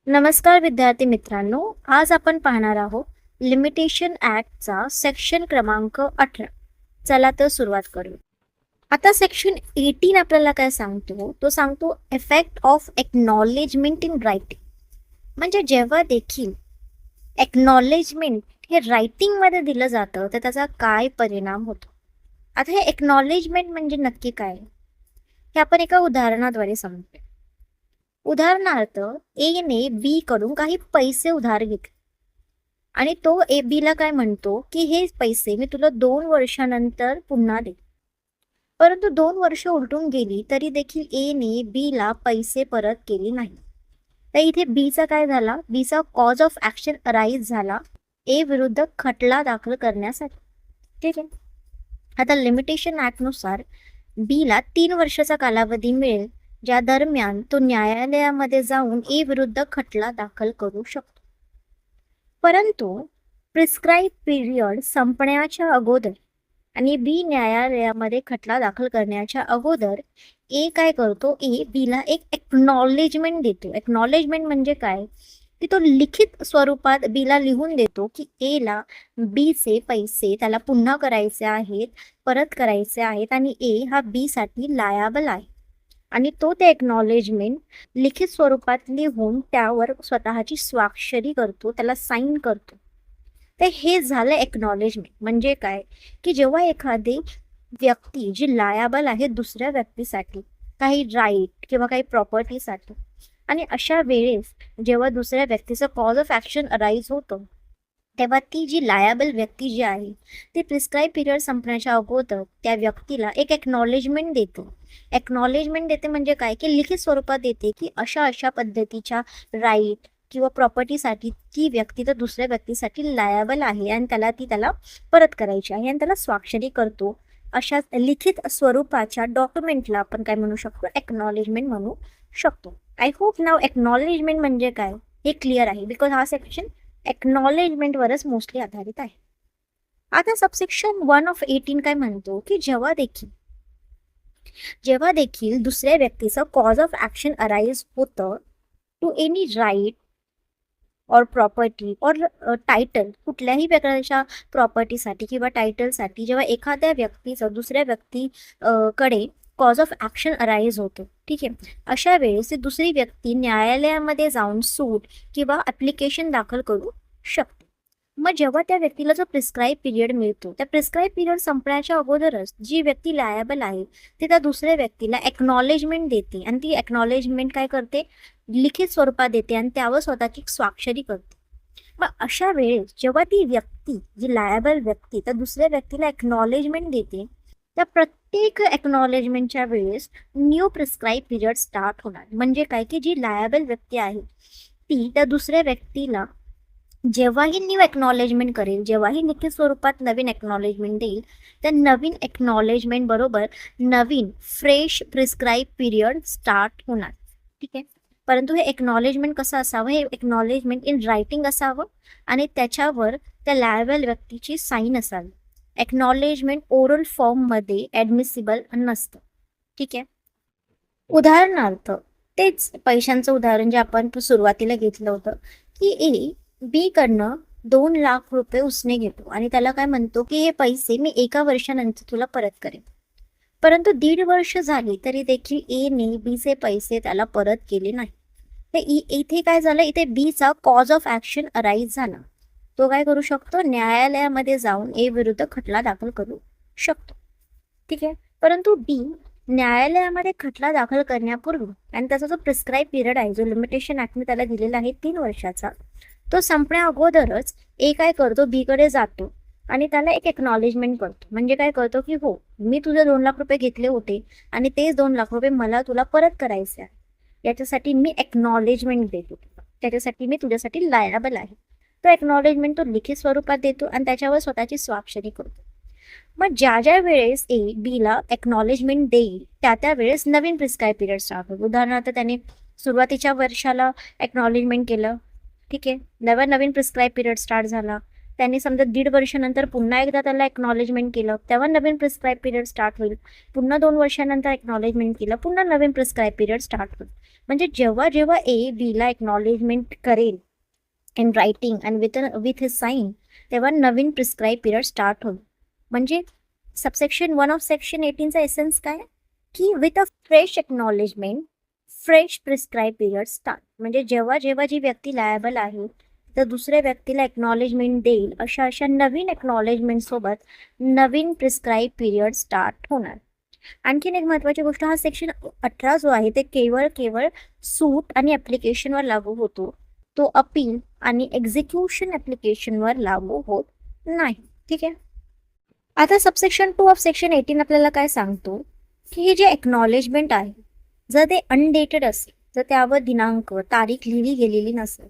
नमस्कार विद्यार्थी मित्रांनो, आज आपण पाहणार आहोत लिमिटेशन ऍक्टचा सेक्शन क्रमांक 18. चला तर सुरुवात करू. आता सेक्शन 18 आपल्याला काय सांगतो, तो सांगतो effect of acknowledgement in writing. म्हणजे जेव्हा देखील एक्नॉलेजमेंट हे रायटिंगमध्ये दिलं जातं तर त्याचा काय परिणाम होतो. आता हे एक्नॉलेजमेंट म्हणजे नक्की काय हे आपण एका उदाहरणाद्वारे समजूया. उदाहरणार्थ, ए ने बी कडून काही पैसे उधार घेतले आणि तो ए बी ला काय म्हणतो की हे पैसे मी तुला 2 वर्षानंतर पुन्हा दे. परंतु 2 वर्ष उलटून गेली तरी देखील ए ने बी ला पैसे परत केले नाही. तर इथे बी चा काय झाला, बी चा कॉज ऑफ ऍक्शन अराईज झाला ए विरुद्ध खटला दाखल करण्यासाठी. ठीक आहे. आता लिमिटेशन ऍक्ट नुसार बी ला 3 वर्षाचा कालावधी मिळेल, ज्या दरम्यान तो न्यायालयामध्ये जाऊन ए विरुद्ध खटला दाखल करू शकतो. परंतु प्रिस्क्राईब पिरियड संपण्याच्या अगोदर आणि बी न्यायालयामध्ये खटला दाखल करण्याच्या अगोदर ए काय करतो, ए बीला एक एक्नॉलेजमेंट देतो. एक्नॉलेजमेंट म्हणजे काय, की तो लिखित स्वरूपात बीला लिहून देतो की ए ला बी चे पैसे त्याला पुन्हा करायचे आहेत, परत करायचे आहेत आणि ए हा बी साठी लायाबल आहे. आणि तो ते एक्नॉलेजमेंट लिखित स्वरूपात लिहून त्यावर स्वतःची स्वाक्षरी करतो, त्याला साईन करतो. तर हे झालं एक्नॉलेजमेंट. म्हणजे काय, की जेव्हा एखादी व्यक्ती जी लायाबल आहे दुसऱ्या व्यक्तीसाठी काही राईट किंवा काही प्रॉपर्टीसाठी, आणि अशा वेळेस जेव्हा दुसऱ्या व्यक्तीचं कॉज ऑफ ऍक्शन अराईज होतं तेव्हा ती जी लायाबल व्यक्ती जी आहे ती प्रिस्क्राईब पिरियड संपण्याच्या अगोदर त्या व्यक्तीला एक एक्नॉलेजमेंट देतो. एक्नॉलेजमेंट देते म्हणजे काय, की लिखित स्वरूपात देते की अशा अशा पद्धतीच्या राईट किंवा प्रॉपर्टीसाठी ती व्यक्ती तर दुसऱ्या व्यक्तीसाठी लायाबल आहे आणि त्याला परत करायची आहे आणि त्याला स्वाक्षरी करतो. अशा लिखित स्वरूपाच्या डॉक्युमेंटला आपण काय म्हणू शकतो, एक्नॉलेजमेंट म्हणू शकतो. आय होप नाव एक्नॉलेजमेंट म्हणजे काय हे क्लिअर आहे, बिकॉज हा सेक्शन एक्नॉलेजमेंट वरच मोस्टली आधारित आहे. आता सबसेक्शन 1 ऑफ 18 काय म्हणतो, की जेव्हा देखील दुसऱ्या व्यक्तीचं कॉज ऑफ ऍक्शन अराईज होतं टू एनी राईट और प्रॉपर्टी और टायटल, कुठल्याही प्रकारच्या प्रॉपर्टीसाठी किंवा टायटलसाठी जेव्हा एखाद्या व्यक्तीचं दुसऱ्या व्यक्ती कडे कॉज ऑफ ऍक्शन अराईज होतं, ठीक आहे, अशा वेळेस ती दुसरी व्यक्ती न्यायालयामध्ये जाऊन सूट किंवा ऍप्लिकेशन दाखल करू शकते. मग जेव्हा त्या व्यक्तीला जो प्रिस्क्राईब पिरियड मिळतो, त्या प्रिस्क्राईब पिरियड संपण्याच्या अगोदरच जी व्यक्ती लायबल आहे ती त्या दुसऱ्या व्यक्तीला एक्नॉलेजमेंट देते आणि ती एक्नॉलेजमेंट काय करते, लिखित स्वरूपात देते आणि त्यावर स्वतःची स्वाक्षरी करते. मग अशा वेळेस जेव्हा ती व्यक्ती जी लायबल व्यक्ती त्या दुसऱ्या व्यक्तीला एक्नॉलेजमेंट देते, त्या प्रत्येक एक्नॉलेजमेंटच्या वेळेस न्यू प्रिस्क्राईब पिरियड स्टार्ट होणार. म्हणजे काय, की जी लायबल व्यक्ती आहे ती त्या दुसऱ्या व्यक्तीला जेव्हाही न्यू एक्नॉलेजमेंट करेल, जेव्हाही लिखित स्वरूपात नवीन एक्नॉलेजमेंट देईल, त्या नवीन एक्नॉलेजमेंट बरोबर नवीन फ्रेश प्रिस्क्राईब पिरियड स्टार्ट होणार. ठीक आहे. परंतु हे एक्नॉलेजमेंट कसं असावं, हे एक्नॉलेजमेंट इन रायटिंग असावं आणि त्याच्यावर त्या लायबल व्यक्तीची साईन असावी. एक्नॉलेजमेंट ओरल फॉर्ममध्ये ॲडमिसिबल नसतं. ठीक आहे. उदाहरणार्थ तेच पैशांचं उदाहरण जे आपण सुरुवातीला घेतलं होतं, की ए बी कडनं 2 लाख रुपये उसने घेतो आणि त्याला काय म्हणतो की हे पैसे मी 1 वर्षानंतर तुला परत करेन. परंतु 1.5 वर्ष झाली तरी देखील ए ने बी चे पैसे त्याला परत केले नाही. तर इथे काय झालं, इथे बी चा कॉज ऑफ ऍक्शन अराईज झाला. तो काय करू शकतो, न्यायालयामध्ये जाऊन ए विरुद्ध खटला दाखल करू शकतो. ठीक आहे. परंतु बी न्यायालयामध्ये खटला दाखल करण्यापूर्वी आणि त्याचा जो प्रिस्क्राईब पिरियड आहे, जो लिमिटेशन ऍक्टने त्याला दिलेला आहे 3 वर्षाचा, तो संपण्या अगोदरच ए काय करतो, बी कडे जातो आणि त्याला एक एक्नॉलेजमेंट करतो. म्हणजे काय करतो, की हो मी तुझे 2 लाख रुपये घेतले होते आणि तेच 2 लाख रुपये मला तुला परत करायचे आहे, याच्यासाठी मी एक्नॉलेजमेंट देतो, त्याच्यासाठी मी तुझ्यासाठी लायबल आहे. तो एक्नॉलेजमेंट तो लिखित स्वरूपात देतो आणि त्याच्यावर स्वतःची स्वाक्षरी करतो. मग ज्या ज्या वेळेस ए बीला एक्नॉलेजमेंट देईल त्या वेळेस नवीन प्रिस्क्राईब पिरियड स्टार्ट होतो. उदाहरणार्थ त्याने सुरुवातीच्या वर्षाला एक्नॉलेजमेंट केलं, ठीक आहे, नवीन प्रिस्क्राईब पिरियड स्टार्ट झाला. त्यांनी समजा 1.5 वर्षानंतर पुन्हा एकदा त्याला एक्नॉलेजमेंट केलं, तेव्हा नवीन प्रिस्क्राईब पिरियड स्टार्ट होईल. पुन्हा 2 वर्षानंतर एक्नॉलेजमेंट केलं, पुन्हा नवीन प्रिस्क्राईब पिरियड स्टार्ट होईल. म्हणजे जेव्हा जेव्हा ए बीला एक्नॉलेजमेंट करेल in writing and with his sign, तेव्हा नवीन प्रिस्क्राईब पिरियड स्टार्ट होईल. म्हणजे सबसेक्शन 1 ऑफ सेक्शन 18चा एसेन्स काय, की with a fresh acknowledgement fresh prescribe period start. म्हणजे जेव्हा जेव्हा जी व्यक्ती लायबल आहे तर दुसऱ्या व्यक्तीला एक्नॉलेजमेंट देईल, अशा नवीन एक्नॉलेजमेंट सोबत नवीन प्रिस्क्राईब पिरियड स्टार्ट होणार. आणखीन एक महत्त्वाची गोष्ट, हा सेक्शन 18 जो आहे ते केवळ सूट आणि ॲप्लिकेशनवर लागू होतो, तो अपील आणि एक्झिक्युशन ॲप्लिकेशनवर लागू होत नाही. ठीक आहे. आता सबसेक्शन 2 ऑफ सेक्शन 18 आपल्याला काय सांगतो, की हे जे एक्नॉलेजमेंट आहे जर ते अनडेटेड असेल, जर त्यावर दिनांक तारीख लिहिली गेलेली नसेल,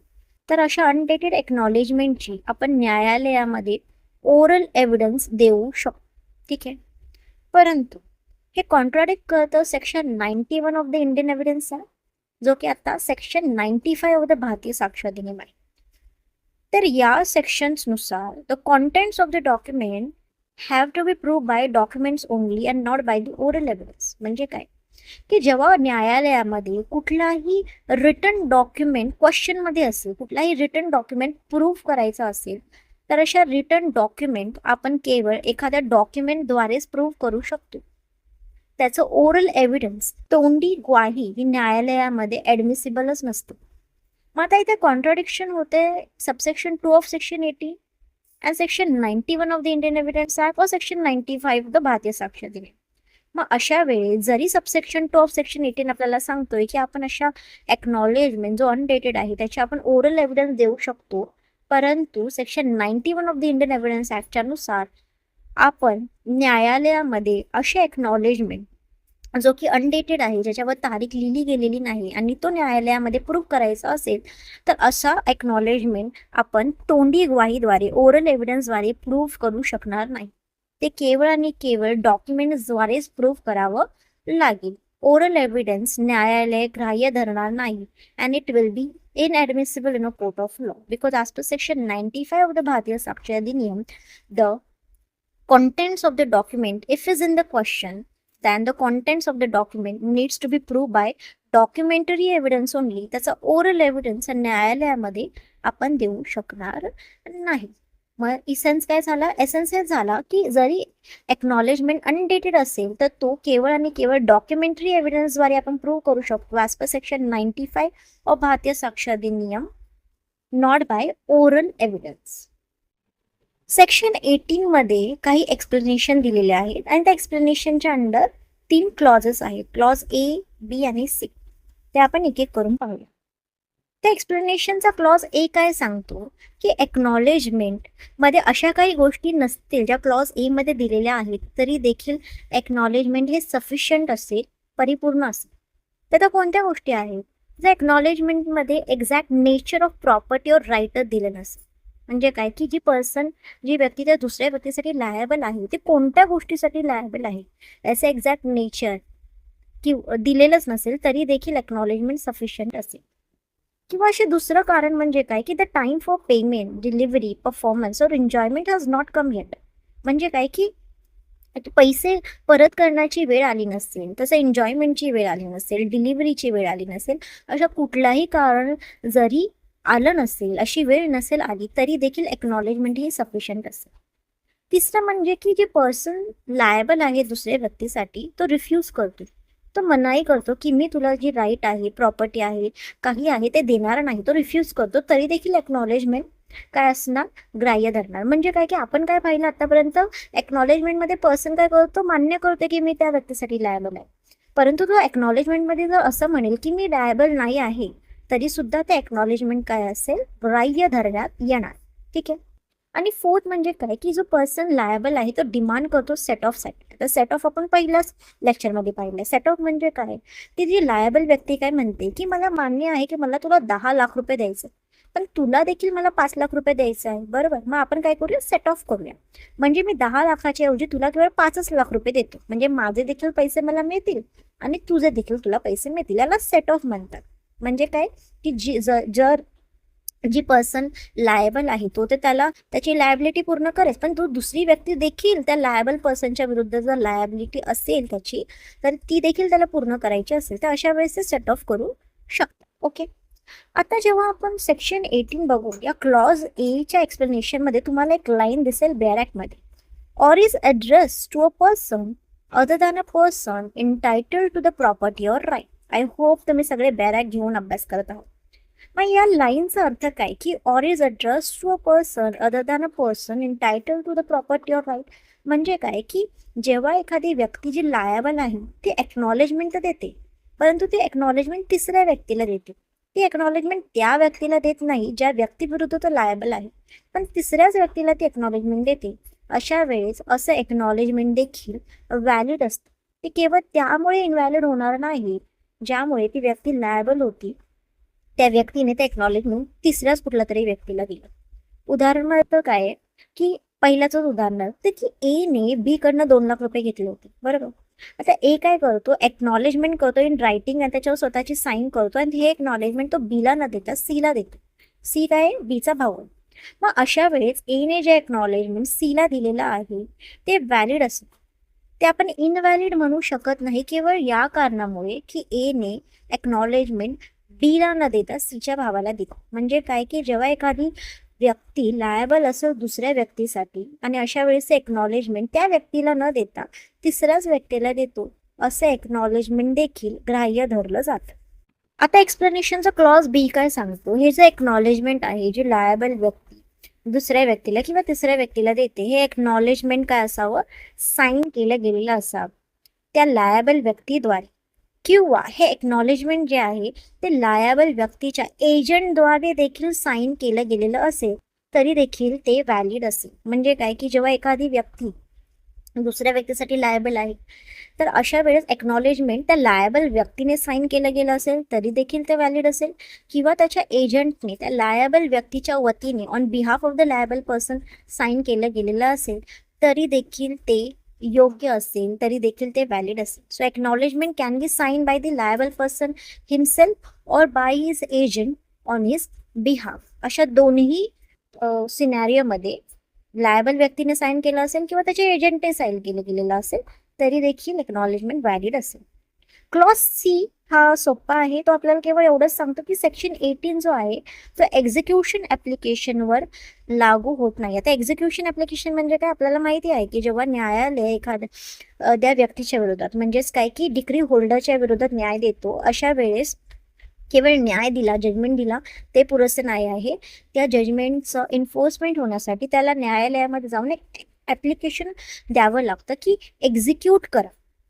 तर अशा अनडेटेड एक्नॉलेजमेंटची आपण न्यायालयामध्ये ओरल एव्हिडन्स देऊ शकतो. ठीक आहे. परंतु हे कॉन्ट्राडिक्ट करतं section 91 of the Indian evidence आहे, जो की आता section 95 of the Bharatiya Sakshya अधिनियम आहे. तर या सेक्शन्सनुसार the contents of the document have to be prove by documents only and not by the oral evidence. म्हणजे काय, की जेव्हा न्यायालयामध्ये कुठलाही रिटन डॉक्युमेंट क्वेश्चनमध्ये असेल, कुठलाही रिटन डॉक्युमेंट प्रूव्ह करायचा असेल, तर अशा रिटन डॉक्युमेंट आपण केवळ एखाद्या डॉक्युमेंटद्वारेच प्रूव्ह करू शकतो. त्याचं ओरल एव्हिडन्स, तोंडी ग्वाही ही न्यायालयामध्ये ॲडमिसिबलच नसतं. मग आता इथे कॉन्ट्राडिक्शन होते subsection 2 of section 18 and section 91 of the Indian evidence act और सेक्शन 95 द भारतीय साक्ष अधिनियम. मग अशा वेळी जरी सबसेक्शन 2 ऑफ सेक्शन 18 आपल्याला सांगतोय की आपण अशा एक्नॉलेजमेंट जो अनडेटेड आहे त्याचे आपण ओरल एव्हिडन्स देऊ शकतो, परंतु section 91 of the Indian evidence ॲक्टच्या नुसार आपण न्यायालयामध्ये असे एक्नॉलेजमेंट जो की अनडेटेड आहे, ज्याच्यावर तारीख लिहिली गेलेली नाही आणि तो न्यायालयामध्ये प्रूव्ह करायचा असेल, तर असा एक्नॉलेजमेंट आपण तोंडी ग्वाहीद्वारे ओरल एव्हिडन्सद्वारे प्रूव्ह करू शकणार नाही. ते केवळ आणि केवळ डॉक्युमेंट्सद्वारेच प्रूव्ह करावं लागेल. ओरल एव्हिडन्स न्यायालय ग्राह्य धरणार नाही and it will be inadmissible in a court of law because as per section 95 of the Bharatiya Sakshya Adhiniyam the contents of the document if is in the question, then the contents of the document needs to be proved by documentary evidence only. त्याचा oral evidence न्यायालयामध्ये आपण देऊ शकणार नाही. मग essence काय झाला, essence हे झाला की जरी एक्नॉलेजमेंट अनडेटेड असेल तर तो केवळ आणि केवळ डॉक्युमेंटरी एव्हिडन्सद्वारे आपण प्रूव्ह करू शकतो ॲज पर सेक्शन 95 ऑफ भारतीय साक्ष अधिनियम, not by oral evidence. Section 18 मध्ये काही एक्सप्लेनेशन दिलेले आहेत आणि त्या एक्सप्लेनेशनच्या अंडर 3 क्लॉजेस आहेत, क्लॉज ए, बी आणि सी. ते आपण एक एक करून पाहूया. त्या एक्सप्लेनेशनचा क्लॉज ए काय सांगतो, की एक्नॉलेजमेंट मध्ये अशा काही गोष्टी नसतील ज्या क्लॉज ए मध्ये दिलेल्या आहेत, तरी देखील एक्नॉलेजमेंट हे सफिशियंट असेल, परिपूर्ण असेल. तर त्या कोणत्या गोष्टी आहेत, जर एक्नॉलेजमेंटमध्ये एक्झॅक्ट नेचर ऑफ प्रॉपर्टी और राईट दिलं नसेल. म्हणजे काय, की जी व्यक्ती त्या दुसऱ्या व्यक्तीसाठी लायबल आहे ते कोणत्या गोष्टीसाठी लायबल आहे याचे एक्झॅक्ट नेचर दिलेलंच नसेल, तरी देखील एक्नॉलेजमेंट सफिशियंट असेल. किंवा असे दुसरं कारण म्हणजे काय, की the time for payment, delivery, performance or enjoyment has not come yet. म्हणजे काय, की पैसे परत करण्याची वेळ आली नसेल, तसं एन्जॉयमेंटची वेळ आली नसेल, डिलिव्हरीची वेळ आली नसेल, अशा कुठलाही कारण जरी आलं नसेल, अशी वेळ नसेल आली, तरी देखील एक्नॉलेजमेंट ही सफिशियंट असेल. तिसरं म्हणजे की जे पर्सन लायबल आहे दुसऱ्या व्यक्तीसाठी तो रिफ्यूज करतो, तो मनाई करतो की मी तुला जी राईट आहे, प्रॉपर्टी आहे, काही आहे ते देणार नाही, तो रिफ्यूज करतो, तरी देखील एक्नॉलेजमेंट काय असणार, ग्राह्य धरणार. म्हणजे काय, की आपण काय पाहिलं आतापर्यंत, एक्नॉलेजमेंटमध्ये पर्सन काय करतो, मान्य करतो की मी त्या व्यक्तीसाठी लायबल आहे, परंतु तो एक्नॉलेजमेंटमध्ये जर असं म्हणेल की मी लायबल नाही आहे, तरी सुद्धा ते एक्नॉलेजमेंट काय असेल, ग्राह्य धरण्यात येणार. ठीक आहे. आणि फोर्थ म्हणजे काय, की जो पर्सन लायबल आहे तो डिमांड करतो सेट ऑफ. आता सेट ऑफ आपण पहिल्याच लेक्चरमध्ये पाहिलं. सेट ऑफ म्हणजे काय, की जी लायबल व्यक्ती काय म्हणते की मला मान्य आहे की मला तुला 10 लाख रुपये द्यायचे, पण तुला देखील मला 5 लाख रुपये द्यायचे आहे, बरोबर. मग आपण काय करूया, सेट ऑफ करूया. म्हणजे मी 10 लाखाच्या ऐवजी तुला केवळ 5 लाख रुपये देतो, म्हणजे माझे देखील पैसे मला मिळतील आणि तुझे देखील तुला पैसे मिळतील. याला सेट ऑफ म्हणतात. म्हणजे काय, की जर जी पर्सन लायबल आहे तो तर त्याला त्याची लायबिलिटी पूर्ण करेल, पण तो दुसरी व्यक्ती देखील त्या लायबल पर्सनच्या विरुद्ध जर लायबिलिटी असेल त्याची, तर ती देखील त्याला पूर्ण करायची असेल, तर अशा वेळेस ते सेट ऑफ करू शकतात. ओके. आता जेव्हा आपण सेक्शन 18 बघू, या क्लॉज एच्या एक्सप्लेनेशनमध्ये तुम्हाला एक लाईन दिसेल बेअर ॲक्टमध्ये, or is address to a person other than a person entitled to the property or right. I hope तुम्ही सगळे बेअर ॲक्ट घेऊन अभ्यास करत आहोत. मग या लाईनचा अर्थ काय की or is address to a person other than a person entitle to the property or right. म्हणजे काय की जेव्हा एखादी व्यक्ती जी लायबल आहे ती एक्नॉलेजमेंट तर देते, परंतु ती एक्नॉलेजमेंट तिसऱ्या व्यक्तीला देते. ती एक्नॉलेजमेंट त्या व्यक्तीला देत नाही ज्या व्यक्तीविरुद्ध तो लायबल आहे, पण तिसऱ्याच व्यक्तीला ती एक्नॉलेजमेंट देते. अशा वेळेस असं एक्नॉलेजमेंट देखील व्हॅलिड असतं. ते केवळ त्यामुळे इनव्हॅलिड होणार नाही ज्यामुळे ती व्यक्ती लायबल होती, त्या व्यक्तीने ते एक्नॉलेजमेंट तिसऱ्याच कुठल्या तरी व्यक्तीला दिलं. उदाहरणार्थ काय आहे की पहिल्याच उदाहरण ते की ए ने बी कडनं 2 लाख रुपये घेतले होते, बरोबर. आता ए काय करतो, एक्नॉलेजमेंट करतो इन रायटिंग आणि त्याच्यावर स्वतःची साईन करतो, आणि हे एक्नॉलेजमेंट तो बीला न देता सीला देतो. सी काय बीचा भाऊ. मग अशा वेळेस ए ने जे एक्नॉलेजमेंट सीला दिलेलं आहे ते व्हॅलिड असेल. ते आपण इनव्हॅलिड म्हणू शकत नाही केवळ या कारणामुळे की ए ने एक्नॉलेजमेंट बीला न देता सीच्या भावाला दिला. म्हणजे काय की जेव्हा एखादी व्यक्ती लायबल असेल दुसऱ्या व्यक्तीसाठी आणि अशा वेळेस एक्नॉलेजमेंट त्या व्यक्तीला न देता तिसऱ्याच व्यक्तीला देतो, असं एक्नॉलेजमेंट देखील ग्राह्य धरलं जातं. आता एक्सप्लेनेशनचा क्लॉज बी काय सांगतो, हे जे एक्नॉलेजमेंट आहे जे लायबल व्यक्ती दुसऱ्या व्यक्तीला किंवा तिसऱ्या व्यक्तीला देते, हे एक्नॉलेजमेंट काय असावं, साईन केलं गेलेलं असावं त्या लायबल व्यक्तीद्वारे, किंवा हे एक्नॉलेजमेंट जे आहे ते लायबल व्यक्तीच्या एजंटद्वारे देखील साईन केलं गेलेलं असेल तरी देखील ते व्हॅलिड असेल. म्हणजे काय की जेव्हा एखादी व्यक्ती दुसऱ्या व्यक्तीसाठी लायबल आहे, तर अशा वेळेस एक्नॉलेजमेंट त्या लायबल व्यक्तीने साईन केलं गेलं असेल तरी देखील ते व्हॅलिड असेल, किंवा त्याच्या एजंटने त्या लायबल व्यक्तीच्या वतीने on behalf of the liable person sign केलं गेलेलं असेल तरी देखील ते योग्य असेल, तरी देखील ते व्हॅलिड असेल. So acknowledgement can be sign by the liable person himself or by his agent on his behalf. अशा दोन्ही सिनॅरिओमध्ये लायबल व्यक्तीने साईन केलं असेल किंवा त्याच्या एजंटने साईन केलं गेलेलं असेल तरी देखील एक्नॉलेजमेंट व्हॅलिड असेल. क्लॉज सी हा सोपा आहे, तो आपल्याला केवळ एवढंच सांगतो की सेक्शन 18 जो आहे तो एक्झिक्युशन ॲप्लिकेशनवर लागू होत नाही. आता एक्झिक्युशन ॲप्लिकेशन म्हणजे काय, आपल्याला माहिती आहे की जेव्हा न्यायालय एखाद्या त्या व्यक्तीच्या विरोधात, म्हणजेच काय की डिग्री होल्डरच्या विरोधात न्याय देतो, अशा वेळेस केवळ न्याय दिला, जजमेंट दिला ते पुरेसे नाही आहे. त्या जजमेंटचं एन्फोर्समेंट होण्यासाठी त्याला न्यायालयामध्ये जाऊन एक ॲप्लिकेशन द्यावं लागतं की एक्झिक्यूट करा,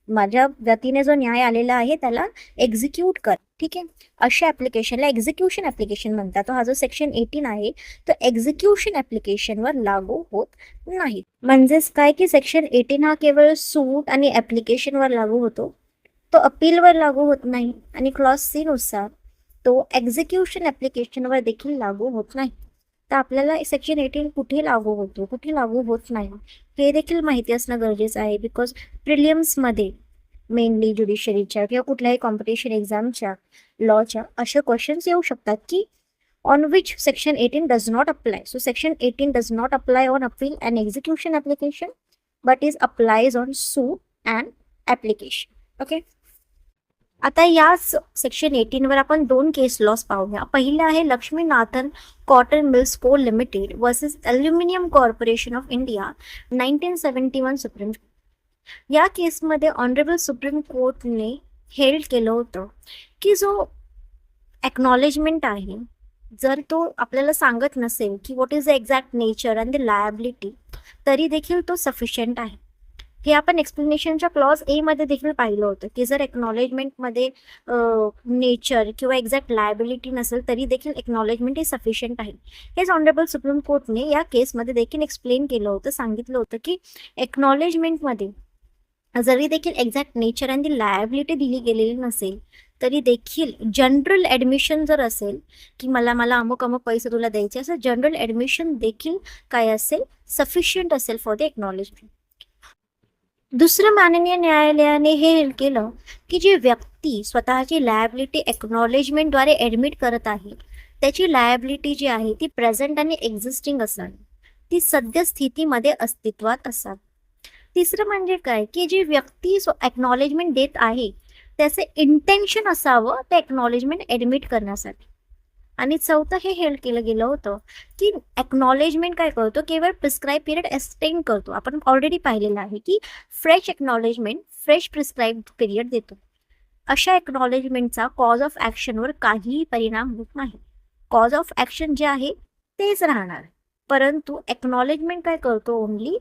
माझ्या वतीने जो न्याय आलेला आहे त्याला एक्झिक्यूट कर. ठीक आहे, अशा ॲप्लिकेशनला एक्झिक्युशन ॲप्लिकेशन म्हणतात. हा जो सेक्शन 18 आहे तो एक्झिक्युशन ॲप्लिकेशनवर लागू होत नाही. म्हणजेच काय की सेक्शन 18 हा केवळ सूट आणि ॲप्लिकेशनवर लागू होतो, तो अपीलवर लागू होत नाही. आणि क्लॉज सी नुसार तो एक्झिक्युशन ॲप्लिकेशनवर देखील लागू होत नाही. तर आपल्याला सेक्शन 18 कुठे लागू होतो, कुठे लागू होत नाही हे देखील माहिती असणं गरजेचं आहे. बिकॉज प्रिलियम्समध्ये मेनली ज्युडिशरीच्या किंवा कुठल्याही कॉम्पिटिशन एक्झामच्या लॉच्या असे क्वेश्चन्स येऊ शकतात की on which section 18 does not apply. So section 18 does not apply on appeal and execution application but is applies on suit and application. Okay. आता याच सेक्शन 18 वर आपण 2 केस लॉस पाहूया. पहिलं आहे लक्ष्मीनाथन कॉटन मिल्स को limited versus aluminium corporation of India 1971 supreme court. या केसमध्ये ऑनरेबल सुप्रीम कोर्टने हेल्ड केलं होतं की जो एक्नॉलेजमेंट आहे जर तो आपल्याला सांगत नसेल की what is the exact nature and the liability, तरी देखील तो सफिशियंट आहे. हे आपण एक्सप्लेनेशनच्या क्लॉज ए मध्ये देखील पाहिलं होतं की जर एक्नॉलेजमेंटमध्ये नेचर किंवा एक्झॅक्ट लायबिलिटी नसेल तरी देखील एक्नॉलेजमेंट हे सफिशियंट आहे. हेच ऑनरेबल सुप्रीम कोर्टने या केसमध्ये देखील एक्सप्लेन केलं होतं, सांगितलं होतं की एक्नॉलेजमेंटमध्ये जरी देखील exact nature and the liability दिली गेलेली नसेल तरी देखील जनरल ॲडमिशन जर असेल की मला अमुक पैसे तुला द्यायचे, असं जनरल ॲडमिशन देखील काय असेल, सफिशियंट असेल फॉर द एक्नॉलेजमेंट. दुसरं माननीय न्यायालयाने हे केलं की जी व्यक्ती स्वतःची लायबिलिटी एक्नॉलेजमेंटद्वारे ॲडमिट करत आहे त्याची लायबिलिटी जी आहे ती प्रेझेंट आणि एक्झिस्टिंग असावी, ती सद्यस्थितीमध्ये अस्तित्वात असावी. तिसरं म्हणजे काय, की जी व्यक्ती एक्नॉलेजमेंट देत आहे त्याचे इंटेन्शन असावं ते एक्नॉलेजमेंट ॲडमिट करण्यासाठी. आणि चौथं हे हेल्ड केलं गेलं होतं की एक्नॉलेजमेंट काय करतो, केवळ प्रिस्क्राईब पिरियड एक्सटेंड करतो. आपण ऑलरेडी पाहिलेलं आहे की fresh acknowledgement fresh prescribe period देतो. अशा एक्नॉलेजमेंटचा कॉज ऑफ ॲक्शनवर काहीही परिणाम होत नाही. कॉज ऑफ ॲक्शन जे आहे तेच राहणार, परंतु एक्नॉलेजमेंट काय करतो, ओनली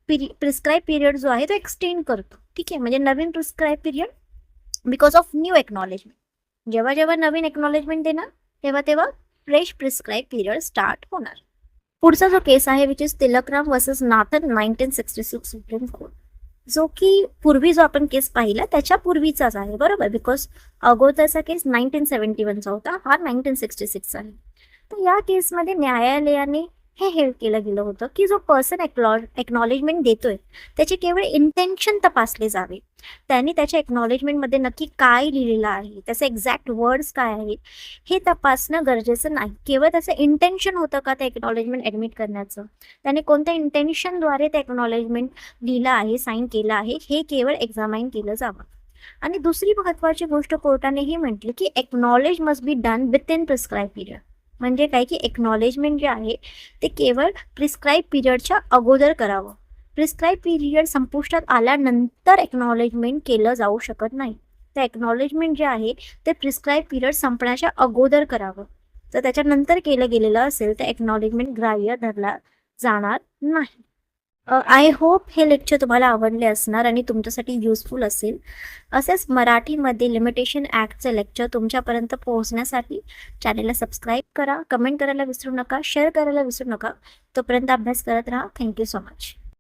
प्रिस्क्राईब पिरियड जो आहे तो एक्सटेंड करतो. ठीक आहे, म्हणजे नवीन prescribe period because of new acknowledgement. जेव्हा जेव्हा नवीन एक्नॉलेजमेंट देणार तेव्हा तेव्हा फ्रेश प्रिस्क्राईब पिरियड स्टार्ट होणार. पुढचा जो केस आहे which is Tilakram versus Nathan 1966 supreme court, जो की पूर्वी जो आपण केस पाहिला त्याच्या पूर्वीचाच आहे, बरोबर, बिकॉज अगोदरचा केस 1971चा होता, हा 1966 आहे. तर या केसमध्ये न्यायालयाने हे हेल्ड केलं गेलं होतं की जो पर्सन एक्नॉलेजमेंट देतोय त्याचे केवळ इंटेन्शन तपासले जावे. त्यांनी त्याच्या एक्नॉलेजमेंटमध्ये नक्की काय लिहिलेलं आहे, त्याचे एक्झॅक्ट वर्ड्स काय आहेत हे तपासणं गरजेचं नाही. केवळ त्याचं इंटेन्शन होतं का ते एक्नॉलेजमेंट ॲडमिट करण्याचं, त्याने कोणत्या इंटेन्शनद्वारे ते एक्नॉलेजमेंट लिहिलं आहे, साईन केलं आहे, हे केवळ एक्झामाइन केलं जावं. आणि दुसरी महत्त्वाची गोष्ट कोर्टाने ही म्हटली की acknowledge must be done with in prescribe period. म्हणजे काय की एक्नॉलेजमेंट जे आहे ते केवळ प्रिस्क्राईब पिरियडच्या अगोदर करावं. प्रिस्क्राईब पिरियड संपुष्टात आल्यानंतर एक्नॉलेजमेंट केलं जाऊ शकत नाही. तर एक्नॉलेजमेंट जे आहे ते प्रिस्क्राईब पिरियड संपण्याच्या अगोदर करावं. जर त्याच्यानंतर केलं गेलेलं असेल तर एक्नॉलेजमेंट ग्राह्य धरला जाणार नाही. आय होप हे लेक्चर तुम्हाला आवडले असणार आणि तुमच्यासाठी युजफुल असेल. असेच मराठीमध्ये लिमिटेशन ॲक्टचे लेक्चर तुमच्यापर्यंत पोहोचण्यासाठी चॅनेलला सबस्क्राईब करा, कमेंट करायला विसरू नका, शेअर करायला विसरू नका. तोपर्यंत अभ्यास करत राहा. Thank you so much.